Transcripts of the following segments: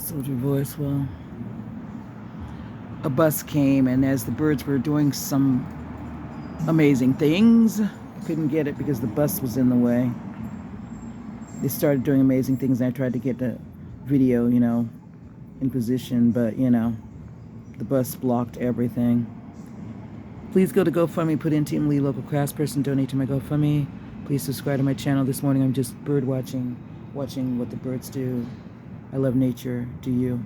Sultry voice. Well, a bus came, and as the birds were doing some amazing things, I couldn't get it because the bus was in the way. They started doing amazing things, and I tried to get the video, in position, but, the bus blocked everything. Please go to GoFundMe, put in Team Lee Local Craftsperson, donate to my GoFundMe. Please subscribe to my channel. This morning I'm just bird watching what the birds do. I love nature. Do you?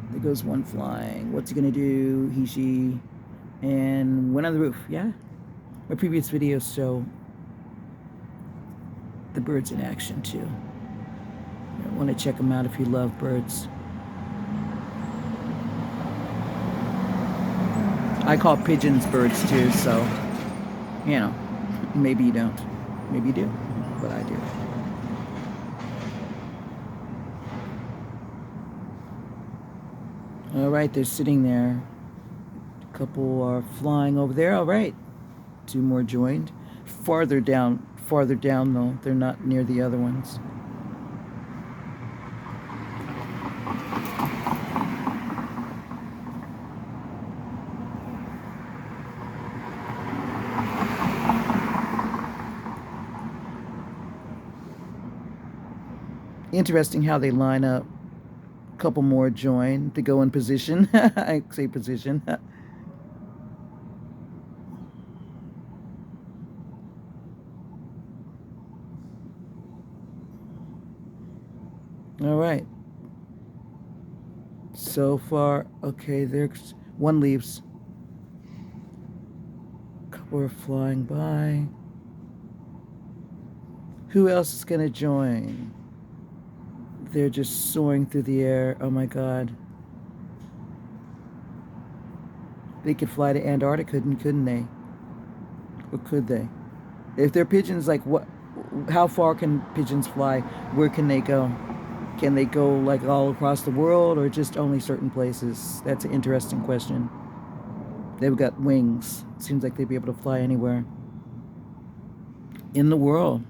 There goes one flying. What's he gonna do? He, she. And went on the roof. Yeah. My previous videos show the birds in action too. You want to check them out if you love birds. I call pigeons birds too, so, maybe you don't. Maybe you do, but I do. All right, they're sitting there. A couple are flying over there. All right, 2 more joined. Farther down though. They're not near the other ones. Interesting how they line up. A couple more join to go in position. I say position. All right. So far, okay, there's one leaves. A couple are flying by. Who else is going to join? They're just soaring through the air. Oh my God. They could fly to Antarctica, couldn't they? Or could they? If they're pigeons, like what? How far can pigeons fly? Where can they go? Can they go like all across the world or just only certain places? That's an interesting question. They've got wings. Seems like they'd be able to fly anywhere in the world.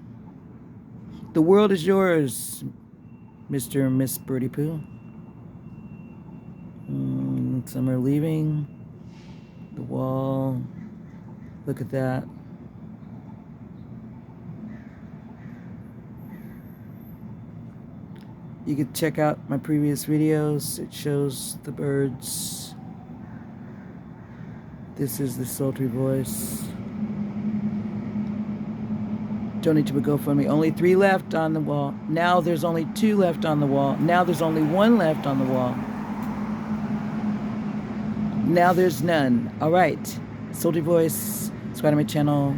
The world is yours, Mr. and Miss Birdie Poo. Some are leaving the wall. Look at that. You can check out my previous videos. It shows the birds. This is the sultry voice. Donate to a GoFundMe. Only 3 left on the wall. Now there's only 2 left on the wall. Now there's only 1 left on the wall. Now there's none. All right. Sultry voice. Subscribe to my channel.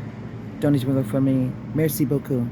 Donate to a GoFundMe. Merci beaucoup.